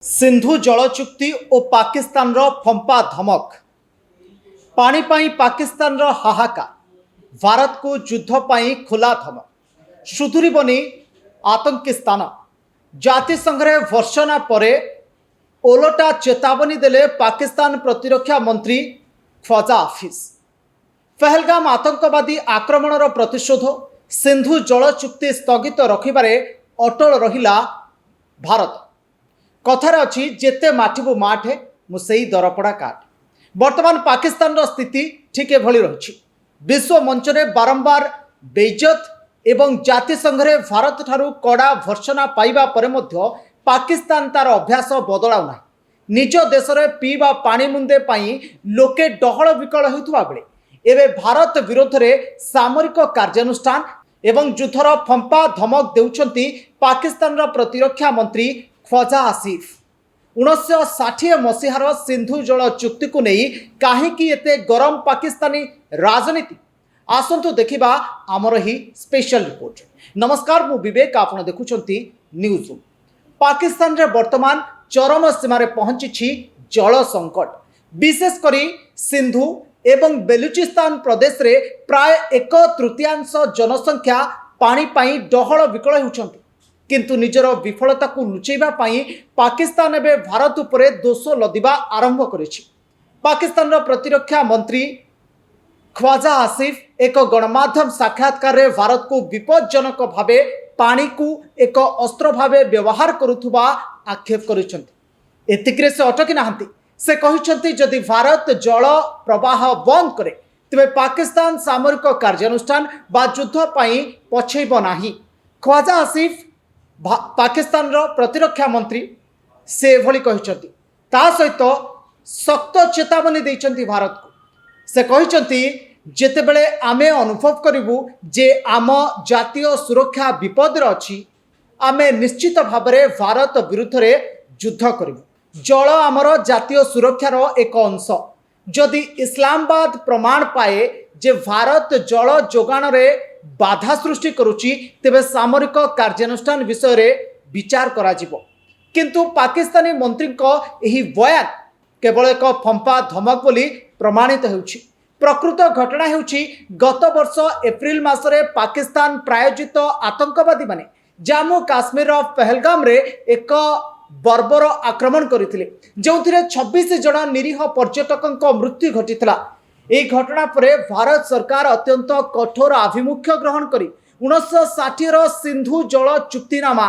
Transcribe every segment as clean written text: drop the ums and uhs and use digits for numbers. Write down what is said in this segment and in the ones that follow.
सिंधु जल चुक्ति और पाकिस्तान रो फंपा धमक पानी पाई पाकिस्तान रो हाहाकार भारत को युद्ध पाई खुला धमक सुधुरीबनी आतंकी स्थान जातिसंघ रे भर्सना परे ओलटा चेतावनी देले पाकिस्तान प्रतिरक्षा मंत्री ख्वाजा हाफिज। पहलगाम आतंकवादी आक्रमणर प्रतिशोध सिंधु जल चुक्ति स्थगित रखिबारे अटल रहिला भारत। कथार अच्छी जेते माठिबु माठे मुसेई दरपड़ा काट। वर्तमान पाकिस्तान रो स्थिति ठीक एभली रही। विश्व मंच रे बारंबार बेइज्जत एवं जातिसंघ रे भारत ठारू कड़ा भर्सना पाइबा परे मध्य पाकिस्तान तार अभ्यास बदलाउ ना। निज देश रे पीवा पानी मुंदे पाई लोके डहल विकल होइतुवा बेले एबे भारत विरोध रे सामरिक कार्यानुष्ठान एवं युद्धर फंपा धमक देउछंती पाकिस्तान रो प्रतिरक्षा मंत्री ख्वाजा आसिफ। 1960 मसीहार सिंधु जल चुक्ति को नहीं कहीं एते गरम पाकिस्तानी राजनीति आसंतु देखिबा आमर ही स्पेशल रिपोर्ट। नमस्कार मु विवेक आपण देखुछंती न्यूज रूम। पाकिस्तान रे वर्तमान चरम सीमार पहुंची जल संकट। विशेष करी सिंधु एवं बेलुचिस्तान प्रदेश रे प्राय 1/3 जनसंख्या पानी पाई डहल विकल होउछंती। किंतु निजर विफलता को लुचेबा पाई पाकिस्तान एबे भारत उपरे दोष लदिबा आरंभ करेछि। पाकिस्तान प्रतिरक्षा मंत्री ख्वाजा आसिफ एक गणमाध्यम साक्षात्कार रे भारत को विपज्जनक भावे पानी को एक अस्त्र भावे व्यवहार करुथुबा आक्षेप करिसेंति। एतिकरे से अटकी नाहंती। से कहिसेंति जदि भारत जल प्रवाह बंद करे तबे पाकिस्तान सामरिक कार्यानुष्ठान बा युद्ध पाई पछैब नाही। ख्वाजा आसिफ पाकिस्तान रो प्रतिरक्षा मंत्री से भली कहिसेंति। ता सहित सख्त चेतावनी देइसेंति भारत को। से कहिसेंति जेते बेले आमे अनुभव करिवु जे आम जातीय सुरक्षा विपद रे अछि आमे निश्चित भाबरे भारत विरुद्ध रे युद्ध करिवु। जल आमर जातीय सुरक्षार एक अंश। जदि इस्लामाबाद प्रमाण पाए जे भारत जल जोगाण रे बाधा सृष्टि करुची तेबे सामरिक कार्यानुष्ठान विषय रे विचार करा जिवो। किंतु पाकिस्तानी मंत्री को एही बयान केवल एक फंपा धमक बोली प्रमाणित हेउची। प्रकृत घटना हेउची गत वर्ष एप्रिल मासरे पाकिस्तान प्रायोजित आतंकवादी माने जम्मू काश्मीर पहलगाम रे एक बर्बर आक्रमण करथिले जोथिरे 26 जन निरीह पर्यटकों मृत्यु घटिथिला। এই ঘটনা পরে भारत सरकार अत्यंत कठोर आभिमुख्य ग्रहण करी 1960 सिंधु जल चुक्तिनामा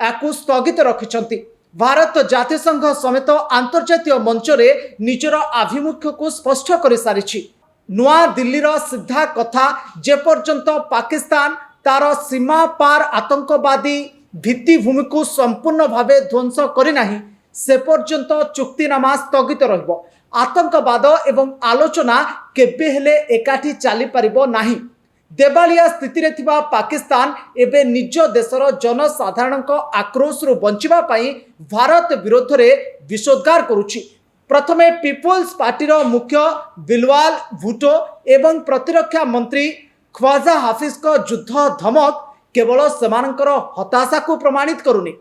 याकू स्थगित रखिछंती। भारत जातिसंघ समेत अंतर्जातीय मंच रे निजर आभिमुख्य को स्पष्ट कर सारिछि। नुआ दिल्ली रो सीधा कथा जे पर्यंत पाकिस्तान तार सीमा पार आतंकवादी भित्तिभूमि को संपूर्ण भावे ध्वंस करि नाही से पर्यंत चुक्तिनामा स्थगित रहिबो। आतंकवाद एवं आलोचना केबे हेले एकाठी चली पारिबो नाही। देवालिया स्थिति रे थिबा पाकिस्तान एबे निज देशर जनसाधारण आक्रोश रु बंचिबा पाई भारत विरोध रे विषोद्गार करुछि। प्रथमे पीपुल्स पार्टी रो मुख्य बिलवाल भुट्टो एवं प्रतिरक्षा मंत्री ख्वाजा हाफिज को युद्ध धमक केवल सेमानकर हताशा को प्रमाणित करुनी।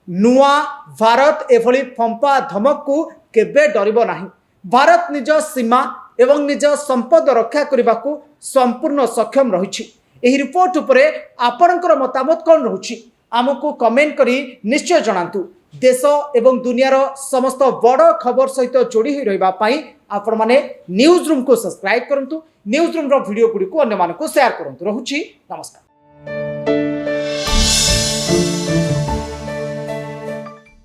नुआ भारत एभली फंपा धमक को केबे डरिबो नाही। भारत निज सीमा एवं निज संपद रक्षा करने को संपूर्ण सक्षम रही। एही रिपोर्ट उपरे आपणकर मतामत कौन रहुछि आमको कमेंट करी निश्चय जणांतु। देश एवं दुनियार समस्त बड़ खबर सहित जोड़ी होई रहिबा पई आपण माने न्यूज रूम को सब्सक्राइब करंतु। न्यूज रूम रो वीडियो गुडी को अन्य मानको शेयर करंतु। रहुछि नमस्कार।